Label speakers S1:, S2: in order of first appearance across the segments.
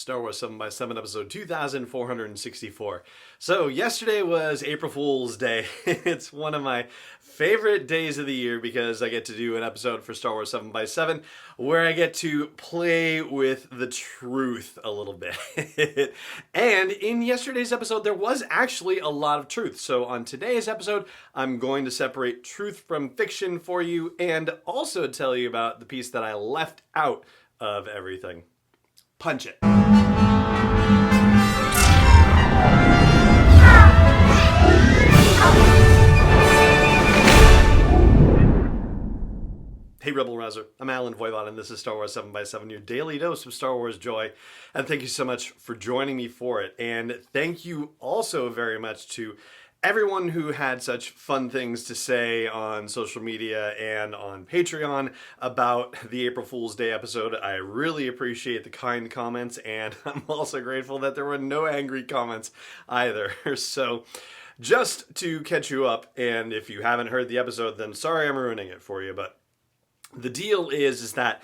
S1: Star Wars 7 by 7 episode 2464. So yesterday was April Fool's Day. It's one of my favorite days of the year because I get to do an episode for Star Wars 7 by 7 where I get to play with the truth a little bit. And in yesterday's episode there was actually a lot of truth. So on today's episode I'm going to separate truth from fiction for you and also tell you about the piece that I left out of everything. Punch it. Hey Rebel Rouser, I'm Alan Voivod and this is Star Wars 7 by 7, your daily dose of Star Wars joy. And thank you so much for joining me for it. And thank you also very much to everyone who had such fun things to say on social media and on Patreon about the April Fool's Day episode. I really appreciate the kind comments, and I'm also grateful that there were no angry comments either. So just to catch you up, and if you haven't heard the episode, then sorry I'm ruining it for you, but the deal is that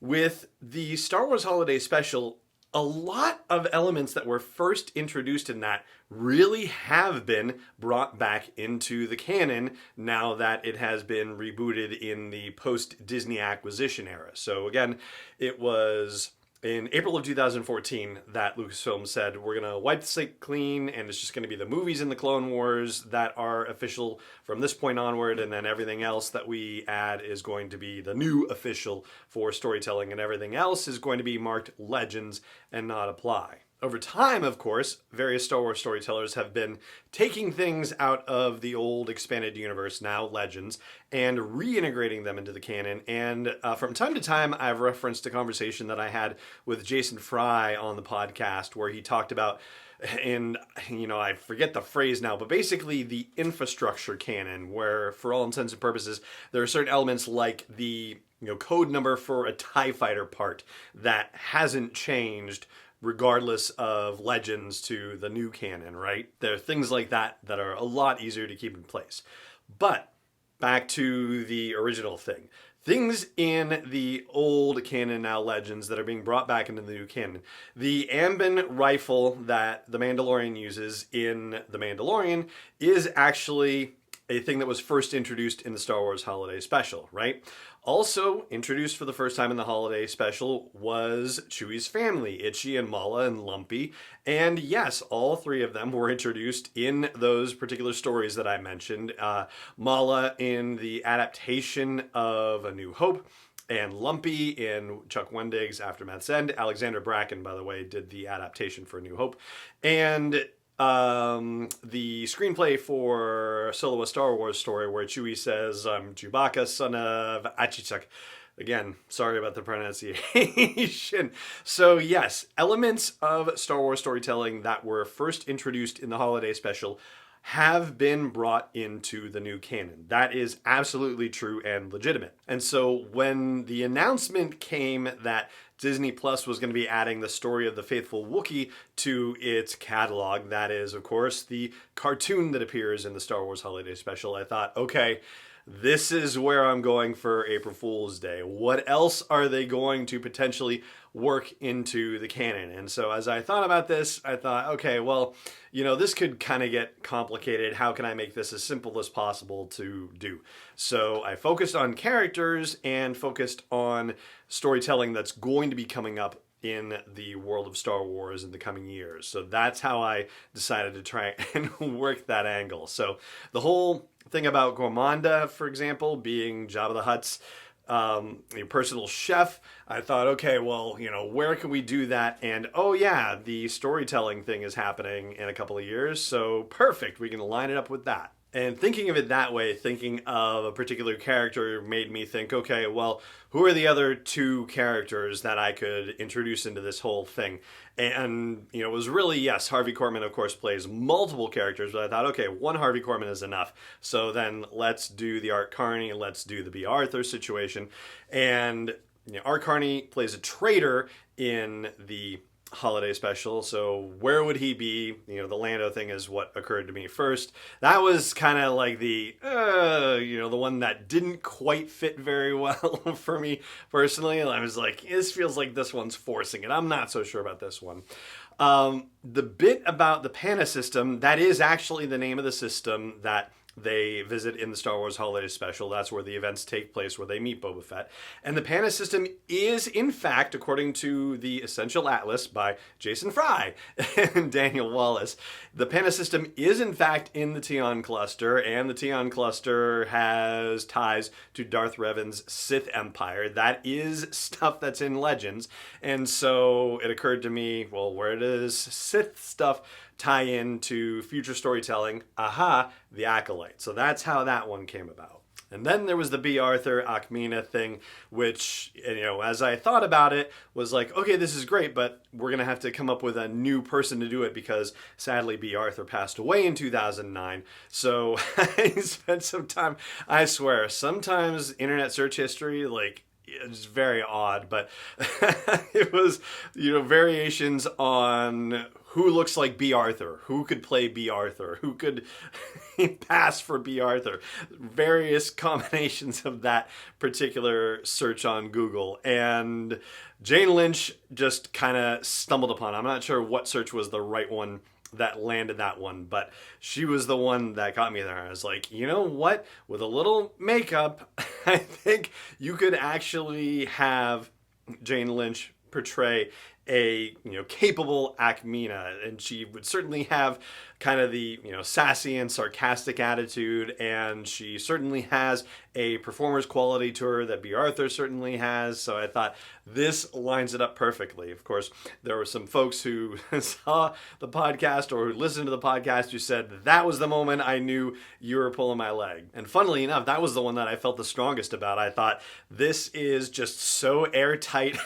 S1: with the Star Wars Holiday Special, a lot of elements that were first introduced in that really have been brought back into the canon now that it has been rebooted in the post-Disney acquisition era. So again, it was in April of 2014 that Lucasfilm said, we're going to wipe the slate clean and it's just going to be the movies in the Clone Wars that are official from this point onward, and then everything else that we add is going to be the new official for storytelling, and everything else is going to be marked Legends and not apply. Over time, of course, various Star Wars storytellers have been taking things out of the old expanded universe, now Legends, and reintegrating them into the canon. And from time to time, I've referenced a conversation that I had with Jason Fry on the podcast where he talked about, and I forget the phrase now, but basically the infrastructure canon, where for all intents and purposes, there are certain elements like the code number for a TIE fighter part that hasn't changed regardless of Legends to the new canon, right? There are things like that that are a lot easier to keep in place. But back to the original thing. Things in the old canon, now Legends, that are being brought back into the new canon. The Ambin rifle that the Mandalorian uses in The Mandalorian is actually a thing that was first introduced in the Star Wars Holiday Special, right? Also introduced for the first time in the Holiday Special was Chewie's family, Itchy and Malla and Lumpy. And yes, all three of them were introduced in those particular stories that I mentioned. Malla in the adaptation of A New Hope, and Lumpy in Chuck Wendig's Aftermath's End. Alexander Bracken, by the way, did the adaptation for A New Hope. And the screenplay for Solo: A Star Wars Story, where Chewie says, I'm Chewbacca, son of Achichuk. Again, sorry about the pronunciation. So yes, elements of Star Wars storytelling that were first introduced in the Holiday Special have been brought into the new canon. That is absolutely true and legitimate. And so when the announcement came that Disney Plus was going to be adding the story of the faithful Wookiee to its catalog, that is, of course, the cartoon that appears in the Star Wars Holiday Special, I thought, okay, this is where I'm going for April Fool's Day. What else are they going to potentially work into the canon? And so as I thought about this, I thought, okay, well, this could kind of get complicated. How can I make this as simple as possible to do? So I focused on characters and focused on storytelling that's going to be coming up in the world of Star Wars in the coming years. So that's how I decided to try and work that angle. So the whole thing about Gormanda, for example, being Jabba the Hutt's personal chef, I thought, okay, well, where can we do that? And oh yeah, the storytelling thing is happening in a couple of years, so perfect, we can line it up with that. And thinking of it that way, thinking of a particular character made me think, okay, well, who are the other two characters that I could introduce into this whole thing? And, it was really, yes, Harvey Korman, of course, plays multiple characters, but I thought, okay, one Harvey Korman is enough. So then let's do the Art Carney, let's do the B. Arthur situation. And Art Carney plays a traitor in the holiday special. So where would he be? You know, the Lando thing is what occurred to me first. That was kind of like the the one that didn't quite fit very well for me personally. I was like, this feels like this one's forcing it. I'm not so sure about this one. The bit about the Pana system, that is actually the name of the system that they visit in the Star Wars Holiday Special. That's where the events take place, where they meet Boba Fett. And the Pana system is, in fact, according to the Essential Atlas by Jason Fry and Daniel Wallace, the Pana system is, in fact, in the Tion Cluster, and the Tion Cluster has ties to Darth Revan's Sith Empire. That is stuff that's in Legends. And so it occurred to me, well, where does Sith stuff tie into future storytelling? Aha, the Acolyte. So that's how that one came about. And then there was the B. Arthur Ackmena thing, which, as I thought about it, was like, okay, this is great, but we're going to have to come up with a new person to do it because sadly B. Arthur passed away in 2009. So I spent some time, I swear, sometimes internet search history, like, it's very odd, but it was, variations on who looks like B. Arthur, who could play B. Arthur, who could pass for B. Arthur, various combinations of that particular search on Google. And Jane Lynch just kind of stumbled upon it. I'm not sure what search was the right one that landed that one, but she was the one that got me there. I was like, you know what? With a little makeup, I think you could actually have Jane Lynch portray a capable Ackmena, and she would certainly have kind of the sassy and sarcastic attitude, and she certainly has a performer's quality to her that B. Arthur certainly has. So I thought this lines it up perfectly. Of course, there were some folks who saw the podcast or who listened to the podcast who said that was the moment I knew you were pulling my leg. And funnily enough, that was the one that I felt the strongest about. I thought this is just so airtight.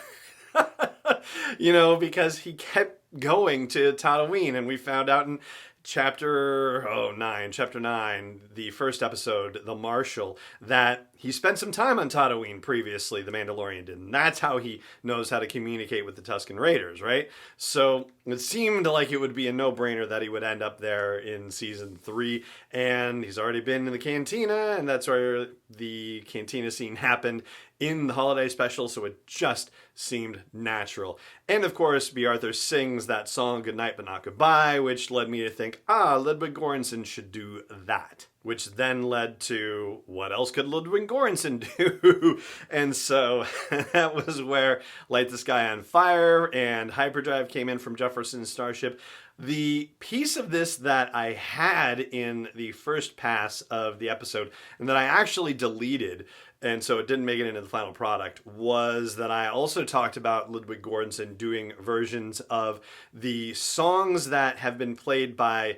S1: Because he kept going to Tatooine, and we found out in chapter 9, the first episode, The Marshal, that he spent some time on Tatooine previously, the Mandalorian did, and that's how he knows how to communicate with the Tusken Raiders, right? So it seemed like it would be a no-brainer that he would end up there in season 3, and he's already been in the cantina, and that's where the cantina scene happened in the holiday special, so it just seemed natural. And of course, B. Arthur sings that song, Goodnight But Not Goodbye, which led me to think, Ludwig Göransson should do that. Which then led to, what else could Ludwig Göransson do? And so that was where Light the Sky on Fire and Hyperdrive came in from Jefferson's Starship. The piece of this that I had in the first pass of the episode, and that I actually deleted, and so it didn't make it into the final product, was that I also talked about Ludwig Göransson doing versions of the songs that have been played by,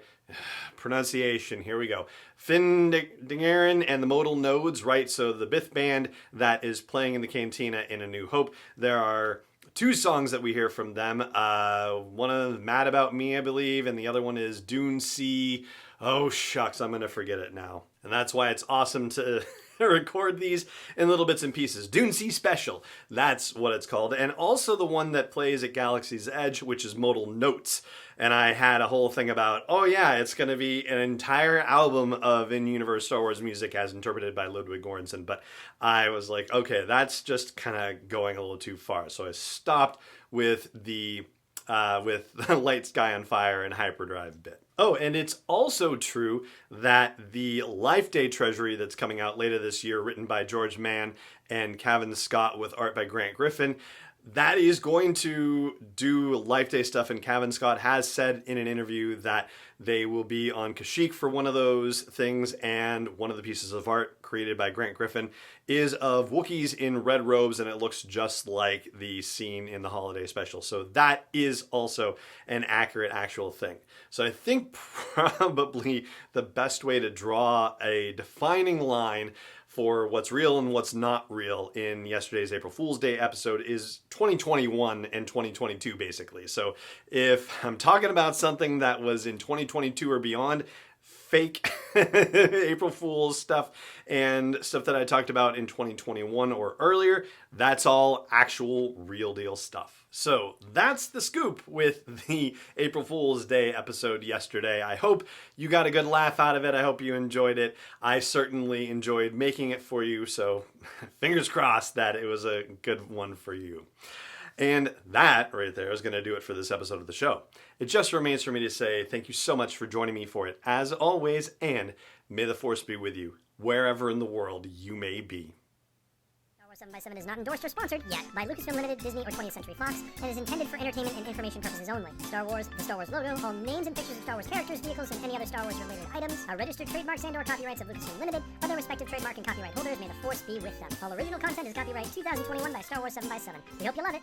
S1: pronunciation, here we go, Findingaren and the Modal Nodes, right? So the Bith band that is playing in the cantina in A New Hope. There are 2 songs that we hear from them. One of them, Mad About Me, I believe, and the other one is Dune Sea. Oh, shucks, I'm going to forget it now. And that's why it's awesome to record these in little bits and pieces. Dune Sea Special, that's what it's called. And also the one that plays at Galaxy's Edge, which is Modal Notes. And I had a whole thing about, it's going to be an entire album of in-universe Star Wars music as interpreted by Ludwig Göransson. But I was like, okay, that's just kind of going a little too far. So I stopped with the Light Sky on Fire and Hyperdrive bit. Oh, and it's also true that the Life Day Treasury that's coming out later this year, written by George Mann and Cavan Scott with art by Grant Griffin, that is going to do Life Day stuff, and Cavan Scott has said in an interview that they will be on Kashyyyk for one of those things, and one of the pieces of art created by Grant Griffin is of Wookiees in red robes, and it looks just like the scene in the holiday special. So that is also an accurate actual thing. So I think probably the best way to draw a defining line for what's real and what's not real in yesterday's April Fool's Day episode is 2021 and 2022, basically. So if I'm talking about something that was in 2022 or beyond, fake April Fool's stuff and stuff that I talked about in 2021 or earlier, that's all actual real deal stuff. So that's the scoop with the April Fool's Day episode yesterday. I hope you got a good laugh out of it. I hope you enjoyed it. I certainly enjoyed making it for you, so fingers crossed that it was a good one for you. And that right there is going to do it for this episode of the show. It just remains for me to say thank you so much for joining me for it, as always, and may the Force be with you, wherever in the world you may be.
S2: Star Wars 7x7 is not endorsed or sponsored yet by Lucasfilm Limited, Disney, or 20th Century Fox, and is intended for entertainment and information purposes only. Star Wars, the Star Wars logo, all names and pictures of Star Wars characters, vehicles, and any other Star Wars related items are registered trademarks and/or copyrights of Lucasfilm Limited, or their respective trademark and copyright holders. May the Force be with them. All original content is copyright 2021 by Star Wars 7x7. We hope you love it.